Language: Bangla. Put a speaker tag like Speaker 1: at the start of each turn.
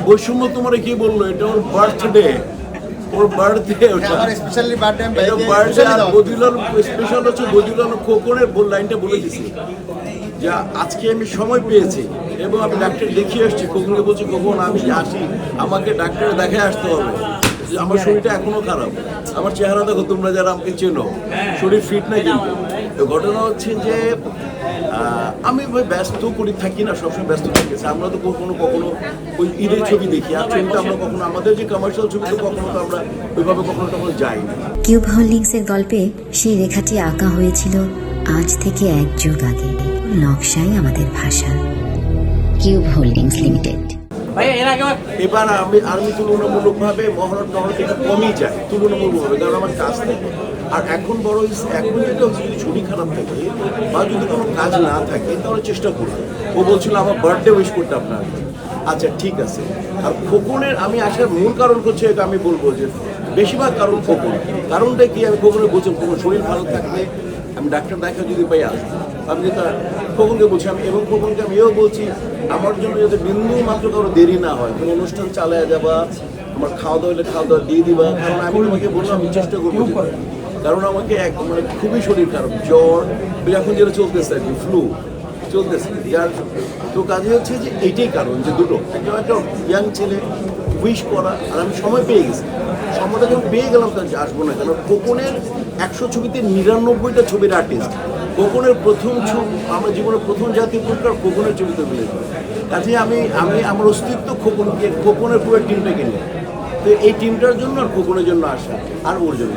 Speaker 1: বৈষম্য তোমার কি বললো? এটা ওর বার্থডে, ওর বার্থডে, ওটা
Speaker 2: স্পেশালি বার্থডে
Speaker 1: বার্থডে। আর বদিউল স্পেশাল হচ্ছে বদিউল খোকনের লাইনটা বলে দিছি যে আজকে আমি সময় পেয়েছি এবং আমি ডাক্তার দেখিয়ে আসছি। খোকনকে বলছি, খোকন আমি আসি, আমাকে ডাক্তারে দেখে আসতে হবে, আমার শরীরটা এখনো খারাপ, আমার চেহারা দেখো, তোমরা যারা আমাকে চেনো, শরীর ফিট না। কিন্তু তো ঘটনা হচ্ছে যে আমি ব্যস্ত করি থাকি না, সবসময় ব্যস্ত থাকি। আমরা তো কখনো কখনো ওই ঈদের ছবি দেখি, আর ছবিটা আমরা কখনো আমাদের যে কমার্শিয়াল ছবি তো কখনো তো আমরা ওইভাবে কখনো তখন যাই না।
Speaker 3: কিউব হোল্ডিংসের গল্পে সেই রেখাটি আঁকা হয়েছিল আজ থেকে 1 যুগ আগে। নকশাই আমাদের ভাষা। Cube holdings limited.
Speaker 1: এবার আমি তুলনামূলকভাবে মহরত একটু কমই যায় তুলনামূলকভাবে, কারণ আমার কাজ থাকে। আর এখন বড় এখন যেটা হচ্ছে, যদি ছবি খারাপ থাকে বা যদি কোনো কাজ না থাকে তাহলে চেষ্টা করবো। ও বলছিল আমার বার্থডে উইশ করতে আপনার, আচ্ছা ঠিক আছে। আর খোকনের আমি আসার মূল কারণ হচ্ছে, এটা আমি বলবো যে বেশিরভাগ কারণ খোকন। কারণটা কি, আমি খোকনের বলছি খোকন শরীর ভালো থাকলে আমি ডাক্তার দেখা যদি পাই আসবো। আমি যেটা খোকনকে বলছি, আমি এবং খোকনকে আমি এও বলছি আমার জন্য যাতে বিন্দু মাত্র কারো দেরি না হয়, কোনো অনুষ্ঠান চালায় যাবা, আমার খাওয়া দাওয়া হলে খাওয়া দাওয়া দিয়ে দিবা। কারণ আমি তোমাকে বললাম আমি চেষ্টা করবো, কারণ আমাকে মানে খুবই শরীর খারাপ, জ্বর এখন যেটা চলতেছে আর কি, ফ্লু চলতেছে। যার তো কাজে হচ্ছে যে এইটাই কারণ, যে দুটো, একটা ইয়াং ছেলে উইশ করা, আর আমি সময় পেয়ে গেছি। সময়টা যখন পেয়ে গেলাম তার আসবো না, কারণ খোকনের 100 ছবিতে 99টা ছবির আর্টিস্ট। খোকনের প্রথম ছবি, আমার জীবনের প্রথম জাতীয় পুরস্কার খোকনের ছবিতে মিলেছে। কাজে আমি আমার অস্তিত্ব খোকনের পুরো টিমটাকে নিয়ে। তো এই টিমটার জন্য আর খোকনের জন্য আসা, আর ওর জন্য।